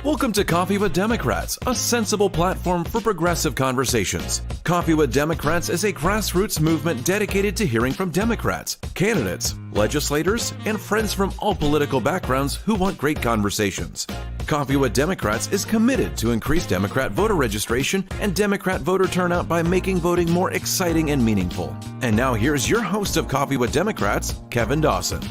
Welcome to Coffee with Democrats, a sensible platform for progressive conversations. Coffee with Democrats is a grassroots movement dedicated to hearing from Democrats, candidates, legislators, and friends from all political backgrounds who want great conversations. Coffee with Democrats is committed to increase Democrat voter registration and Democrat voter turnout by making voting more exciting and meaningful. And now here's your host of Coffee with Democrats, Kevin Dawson.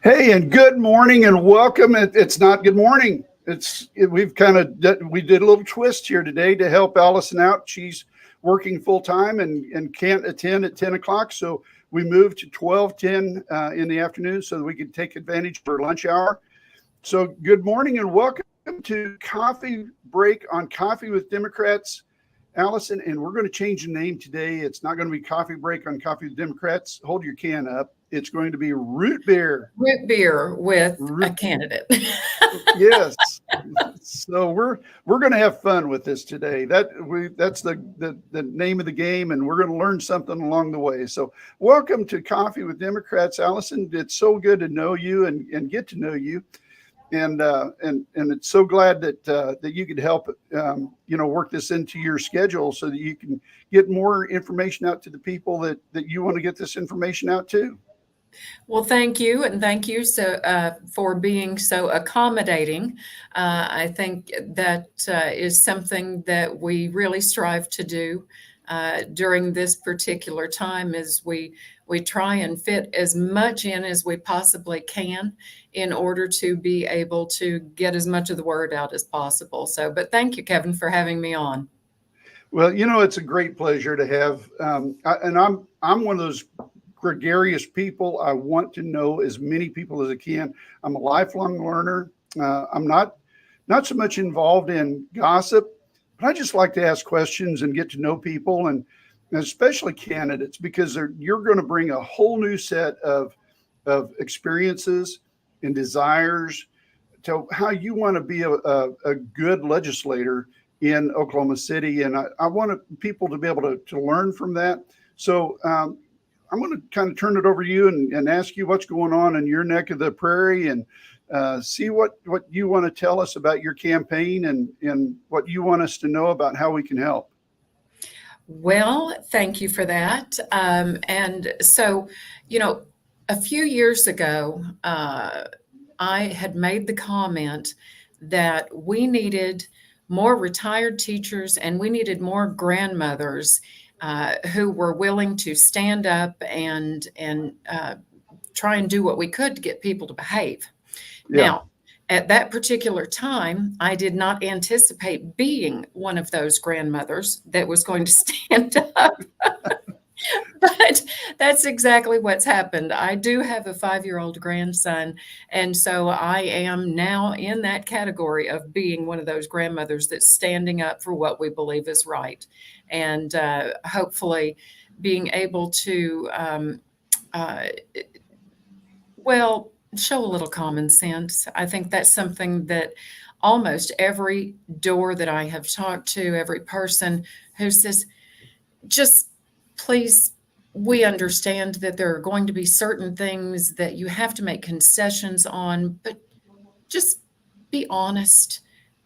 Hey, and good morning and welcome. It's not good morning. We did a little twist here today to help Allison out. She's working full time and can't attend at 10 o'clock. So we moved to 12:10 in the afternoon so that we could take advantage for lunch hour. So good morning and welcome to Coffee Break on Coffee with Democrats, Allison. And we're going to change the name today. It's not going to be Coffee Break on Coffee with Democrats. Hold your can up. It's going to be root beer. Root beer with a candidate. Yes. So we're going to have fun with this today. That's the name of the game, and we're going to learn something along the way. So welcome to Coffee with Democrats, Allison. It's so good to know you and get to know you, and it's so glad that you could help work this into your schedule so that you can get more information out to the people that you want to get this information out to. Well, thank you. And thank you for being so accommodating. I think that is something that we really strive to do during this particular time is we try and fit as much in as we possibly can in order to be able to get as much of the word out as possible. But thank you, Kevin, for having me on. Well, it's a great pleasure to have. And I'm one of those gregarious people. I want to know as many people as I can. I'm a lifelong learner. I'm not so much involved in gossip, but I just like to ask questions and get to know people, and especially candidates, because you're going to bring a whole new set of experiences and desires to how you want to be a good legislator in Oklahoma City. And I want people to be able to learn from that. So I'm going to kind of turn it over to you and ask you what's going on in your neck of the prairie, and see what you want to tell us about your campaign and what you want us to know about how we can help. Well, thank you for that. And so, a few years ago, I had made the comment that we needed more retired teachers and we needed more grandmothers who were willing to stand up and try and do what we could to get people to behave. Yeah. Now, at that particular time, I did not anticipate being one of those grandmothers that was going to stand up. But that's exactly what's happened. I do have a 5-year-old grandson, and so I am now in that category of being one of those grandmothers that's standing up for what we believe is right, and hopefully being able to, show a little common sense. I think that's something that almost every door that I have talked to, every person who says, just please, we understand that there are going to be certain things that you have to make concessions on, but just be honest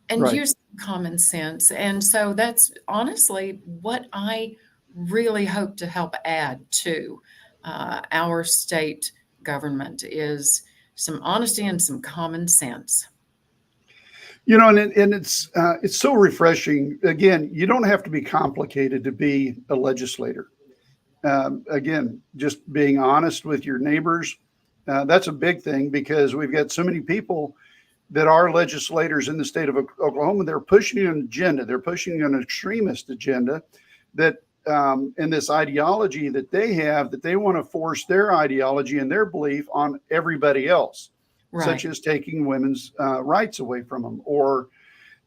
and use common sense. And so that's honestly what I really hope to help add to our state government is some honesty and some common sense. And it's so refreshing. Again, you don't have to be complicated to be a legislator. Again, just being honest with your neighbors, that's a big thing, because we've got so many people that are legislators in the state of Oklahoma. They're pushing an agenda. They're pushing an extremist agenda that, and this ideology that they have, that they want to force their ideology and their belief on everybody else, such as taking women's rights away from them, or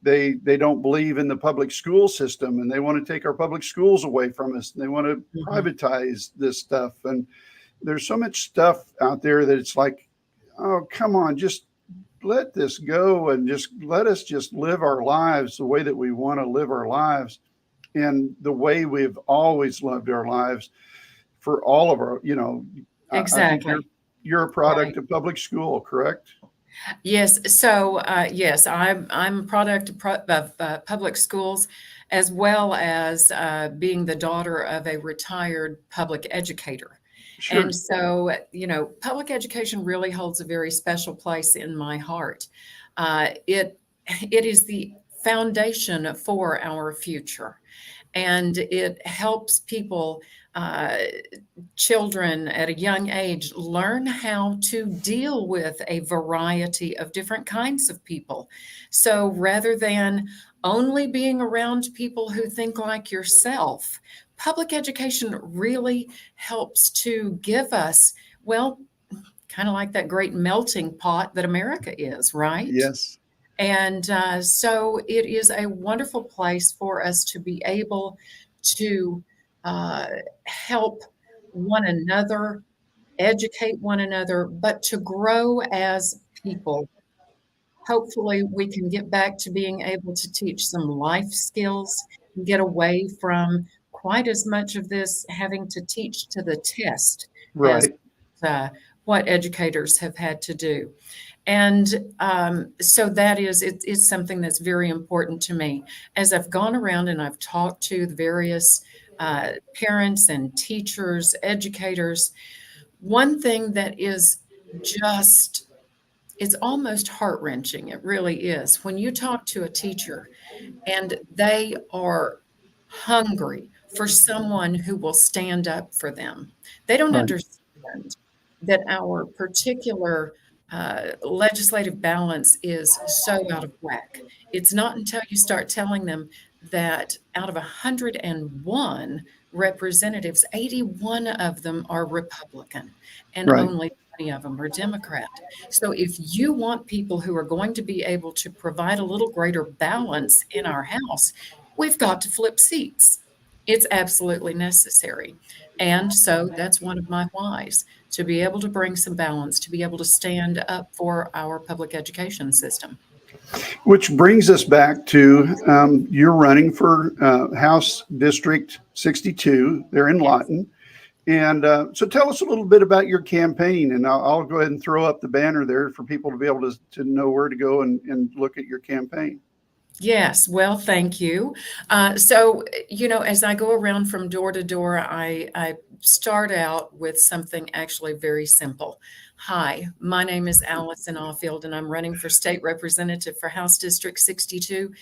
they don't believe in the public school system and they want to take our public schools away from us. And they want to privatize this stuff. And there's so much stuff out there that it's like, oh, come on, just let this go and just let us just live our lives the way that we want to live our lives and the way we've always loved our lives for all of our, I think Exactly. you're a product Right. of public school, correct? Yes. So, yes, I'm a product of public schools, as well as being the daughter of a retired public educator. Sure. And so, public education really holds a very special place in my heart. It is the foundation for our future, and it helps people, uh, children at a young age, learn how to deal with a variety of different kinds of people. So rather than only being around people who think like yourself, public education really helps to give us, well, kind of like that great melting pot that America is, right? Yes. And so it is a wonderful place for us to be able to uh, help one another, educate one another, but to grow as people. Hopefully, we can get back to being able to teach some life skills, get away from quite as much of this having to teach to the test as Right. uh, what educators have had to do. And so that it's something that's very important to me. As I've gone around and I've talked to the various parents and teachers, educators, one thing that is just, it's almost heart wrenching. It really is. When you talk to a teacher and they are hungry for someone who will stand up for them, they don't Right. understand that our particular legislative balance is so out of whack. It's not until you start telling them that out of 101 representatives, 81 of them are Republican and Right. only 20 of them are Democrat. So if you want people who are going to be able to provide a little greater balance in our House, we've got to flip seats. It's absolutely necessary. And so that's one of my whys, to be able to bring some balance, to be able to stand up for our public education system. Which brings us back to you're running for House District 62 there in Yes. Lawton. And so tell us a little bit about your campaign, and I'll go ahead and throw up the banner there for people to be able to know where to go and look at your campaign. Yes, well, thank you. So, as I go around from door to door, I start out with something actually very simple. Hi, my name is Allison Offield, and I'm running for state representative for House District 62.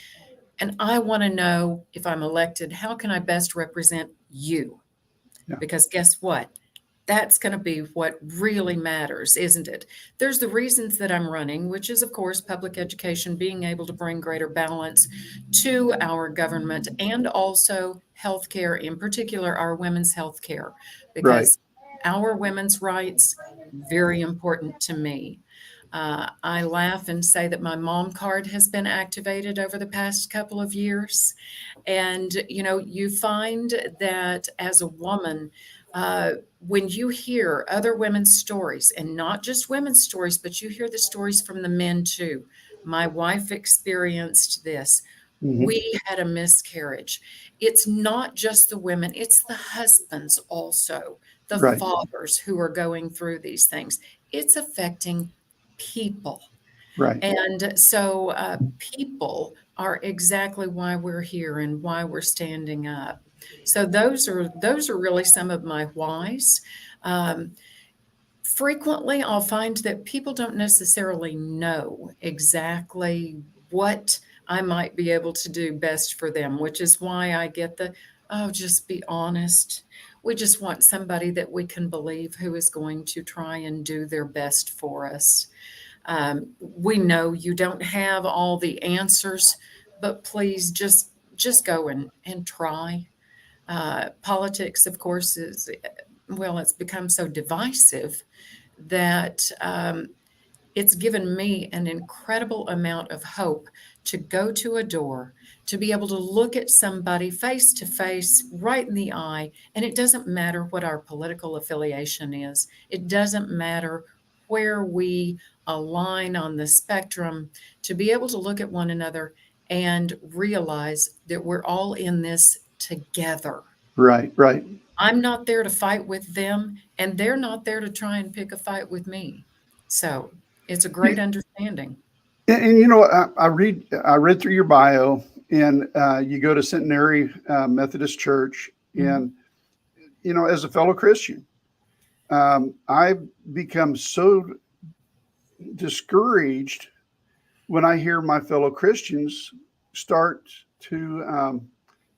And I want to know, if I'm elected, how can I best represent you? Yeah. Because guess what? That's going to be what really matters, isn't it? There's the reasons that I'm running, which is, of course, public education, being able to bring greater balance to our government, and also healthcare, in particular, our women's healthcare, Right. because our women's rights, very important to me. I laugh and say that my mom card has been activated over the past couple of years. And, you find that as a woman, when you hear other women's stories, and not just women's stories, but you hear the stories from the men too. My wife experienced this. Mhm. We had a miscarriage. It's not just the women, it's the husbands also, the Right. fathers who are going through these things. It's affecting people. Right. And so people are exactly why we're here and why we're standing up. So those are really some of my whys. Um, Frequently, I'll find that people don't necessarily know exactly what I might be able to do best for them, which is why I get oh, just be honest. We just want somebody that we can believe who is going to try and do their best for us. We know you don't have all the answers, but please just go and try. Politics, of course, is, well, it's become so divisive that it's given me an incredible amount of hope to go to a door, to be able to look at somebody face to face, right in the eye. And it doesn't matter what our political affiliation is, it doesn't matter where we align on the spectrum, to be able to look at one another and realize that we're all in this together. Right, right. I'm not there to fight with them, and they're not there to try and pick a fight with me. So it's a great understanding. And I read through your bio, and you go to Centenary Methodist Church, and as a fellow Christian, I've become so discouraged when I hear my fellow Christians start to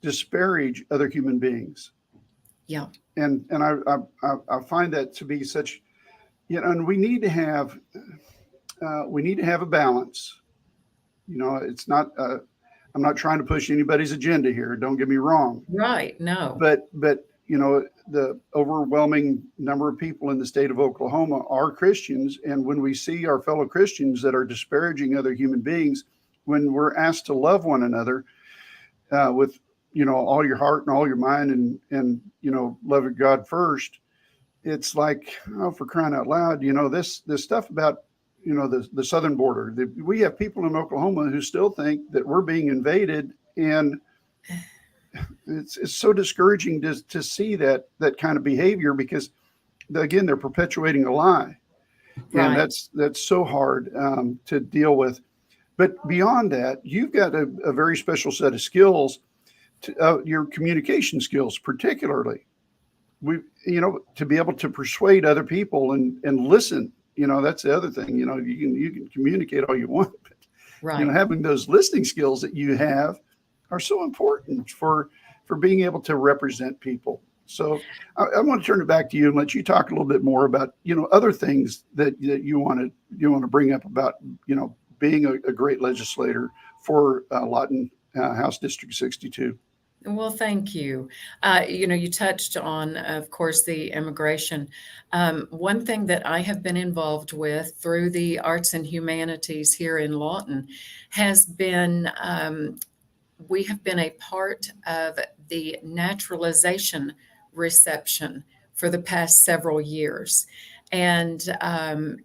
disparage other human beings. Yeah. And I find that to be such, and we need to have a balance. It's not. I'm not trying to push anybody's agenda here. Don't get me wrong. Right. No. But the overwhelming number of people in the state of Oklahoma are Christians, and when we see our fellow Christians that are disparaging other human beings, when we're asked to love one another with all your heart and all your mind, and love God first, it's like, oh, for crying out loud, this stuff about the southern border. We have people in Oklahoma who still think that we're being invaded, and it's so discouraging to see that kind of behavior, because again, they're perpetuating a lie, and that's so hard to deal with. But beyond that, you've got a very special set of skills, your communication skills, particularly. To be able to persuade other people and listen. That's the other thing. You can communicate all you want, but having those listening skills that you have are so important for being able to represent people. So I want to turn it back to you and let you talk a little bit more about other things that you want to bring up about being a great legislator for Lawton House District 62. Well, thank you. You touched on, of course, the immigration. One thing that I have been involved with through the arts and humanities here in Lawton has been, we have been a part of the naturalization reception for the past several years. And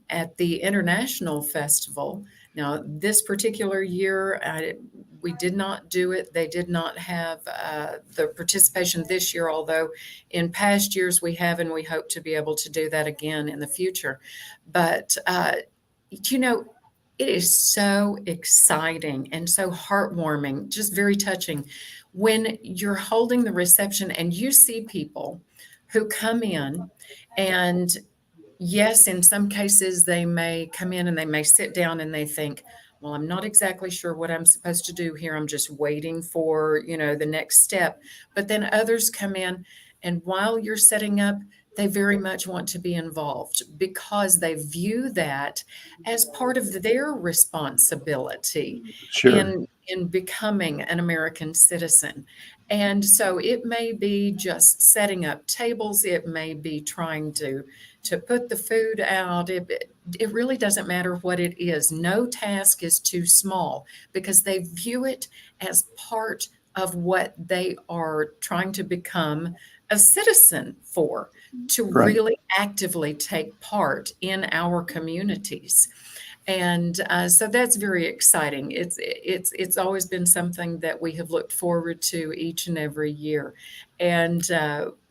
at the International Festival, now this particular year, we did not do it. They did not have the participation this year, although in past years we have, and we hope to be able to do that again in the future. But, it is so exciting and so heartwarming, just very touching, when you're holding the reception and you see people who come in, and yes, in some cases they may come in and they may sit down and they think, well, I'm not exactly sure what I'm supposed to do here. I'm just waiting for, the next step. But then others come in, and while you're setting up, they very much want to be involved because they view that as part of their responsibility in becoming an American citizen. And so it may be just setting up tables. It may be trying to put the food out. It really doesn't matter what it is. No task is too small because they view it as part of what they are trying to become a citizen for, to really actively take part in our communities. And so that's very exciting. It's always been something that we have looked forward to each and every year. And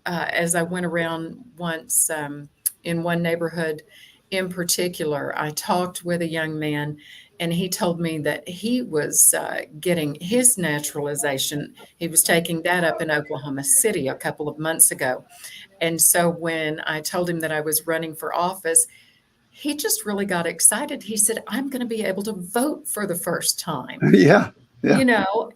as I went around once in one neighborhood in particular, I talked with a young man, and he told me that he was getting his naturalization. He was taking that up in Oklahoma City a couple of months ago. And so when I told him that I was running for office, he just really got excited. He said, I'm going to be able to vote for the first time. Yeah.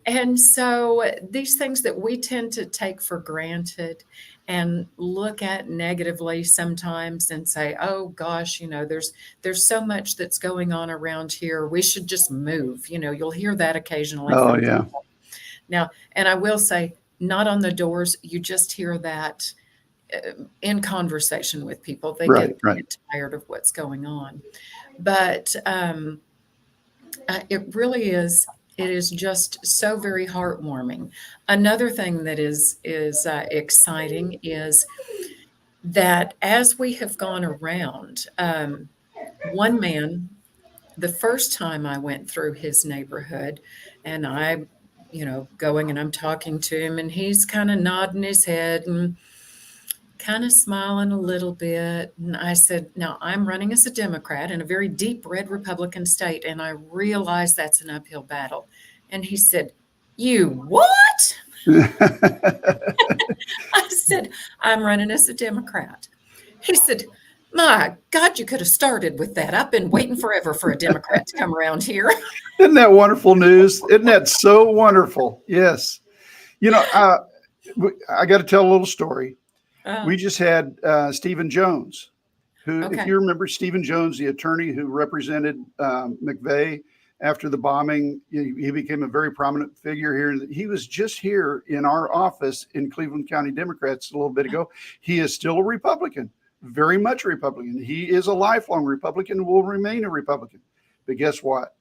And so these things that we tend to take for granted and look at negatively sometimes and say, oh gosh, there's so much that's going on around here. We should just move. You'll hear that occasionally. Oh, yeah. People. Now, and I will say, not on the doors. You just hear that in conversation with people. They get tired of what's going on. But it really is. It is just so very heartwarming. Another thing that is exciting is that as we have gone around, one man, the first time I went through his neighborhood, and going and I'm talking to him, and he's kind of nodding his head and kind of smiling a little bit. And I said, now I'm running as a Democrat in a very deep red Republican state, and I realize that's an uphill battle. And he said, you what? I said, I'm running as a Democrat. He said, my God, you could have started with that. I've been waiting forever for a Democrat to come around here. Isn't that wonderful news? Isn't that so wonderful? Yes. I got to tell a little story. We just had Stephen Jones, who, Okay. if you remember Stephen Jones, the attorney who represented McVeigh after the bombing, he became a very prominent figure here. He was just here in our office in Cleveland County Democrats a little bit ago. He is still a Republican, very much a Republican. He is a lifelong Republican, will remain a Republican. But guess what?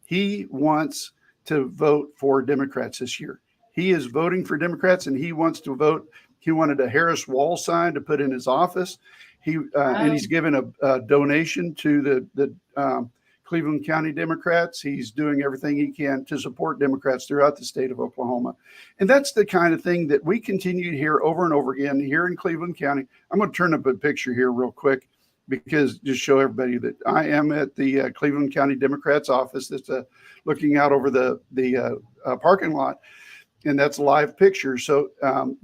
He wants to vote for Democrats this year. He is voting for Democrats, and he wants to vote. He wanted a Harris Wall sign to put in his office. And he's given a donation to the Cleveland County Democrats. He's doing everything he can to support Democrats throughout the state of Oklahoma. And that's the kind of thing that we continue to hear over and over again here in Cleveland County. I'm going to turn up a picture here real quick, because just show everybody that I am at the Cleveland County Democrats office that's looking out over the parking lot. And that's a live picture. So,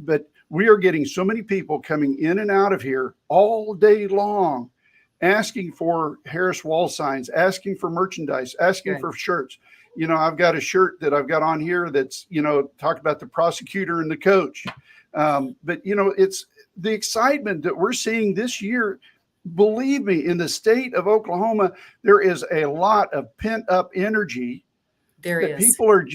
but we are getting so many people coming in and out of here all day long, asking for Harris Wall signs, asking for merchandise, asking for shirts. I've got a shirt that I've got on here that's, talked about the prosecutor and the coach. But it's the excitement that we're seeing this year. Believe me, in the state of Oklahoma, there is a lot of pent up energy. People are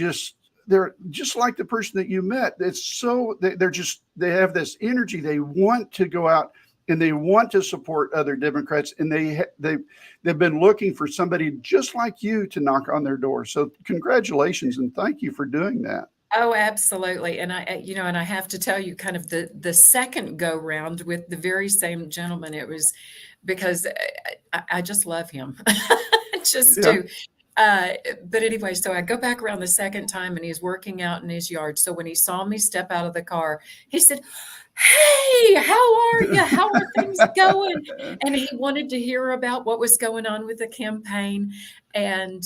they're just like the person that you met. It's so they have this energy. They want to go out and they want to support other Democrats, and they've been looking for somebody just like you to knock on their door. So congratulations and thank you for doing that. Oh, absolutely. And I have to tell you, kind of the second go round with the very same gentleman, it was because I just love him. I just do. But anyway, so I go back around the second time, and he's working out in his yard. So when he saw me step out of the car, he said, hey, how are you? How are things going? And he wanted to hear about what was going on with the campaign. And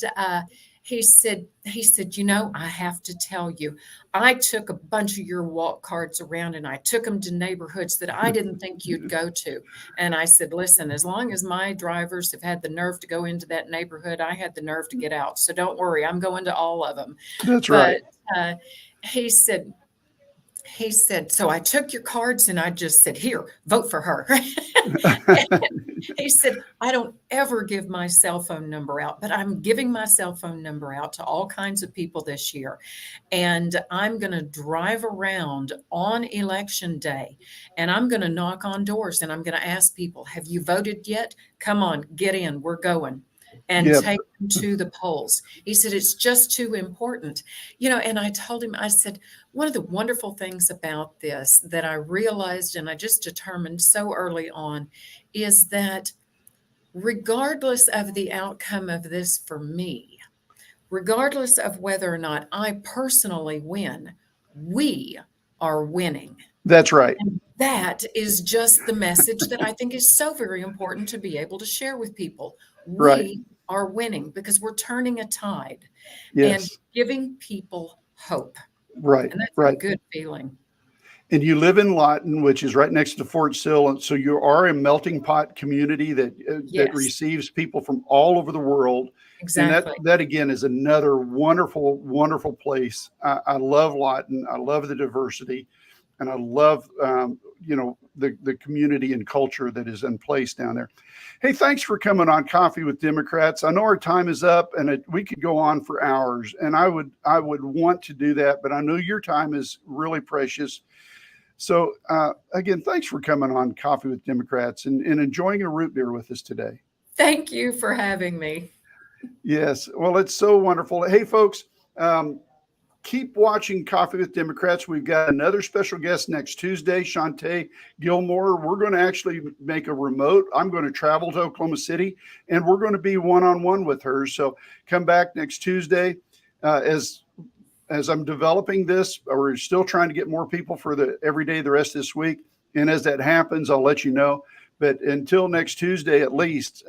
he said, I have to tell you, I took a bunch of your walk cards around, and I took them to neighborhoods that I didn't think you'd go to. And I said, listen, as long as my drivers have had the nerve to go into that neighborhood, I had the nerve to get out. So don't worry, I'm going to all of them. That's right. He said, so I took your cards and I just said, here, vote for her. He said, I don't ever give my cell phone number out, but I'm giving my cell phone number out to all kinds of people this year. And I'm going to drive around on election day, and I'm going to knock on doors, and I'm going to ask people, have you voted yet? Come on, get in, we're going. And take them to the polls. He said, it's just too important. And I told him, I said, one of the wonderful things about this that I realized, and I just determined so early on, is that regardless of the outcome of this for me, regardless of whether or not I personally win, we are winning. That's right. And that is just the message that I think is so very important to be able to share with people. We are winning because we're turning a tide and giving people hope. Right. And that's a good feeling. And you live in Lawton, which is right next to Fort Sill. And so you are a melting pot community that receives people from all over the world. Exactly. And that again is another wonderful, wonderful place. I love Lawton. I love the diversity. And I love, the community and culture that is in place down there. Hey, thanks for coming on Coffee with Democrats. I know our time is up, and we could go on for hours, and I would want to do that, but I know your time is really precious. So again, thanks for coming on Coffee with Democrats and enjoying a root beer with us today. Thank you for having me. Yes. Well, it's so wonderful. Hey, folks, keep watching Coffee with Democrats. We've got another special guest next Tuesday, Shantae Gilmore. We're going to actually make a remote. I'm going to travel to Oklahoma City, and we're going to be one-on-one with her. So come back next Tuesday. As I'm developing this, we're still trying to get more people for the every day the rest of this week. And as that happens, I'll let you know. But until next Tuesday, at least,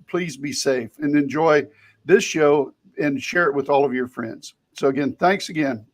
please be safe and enjoy this show and share it with all of your friends. So again, thanks again.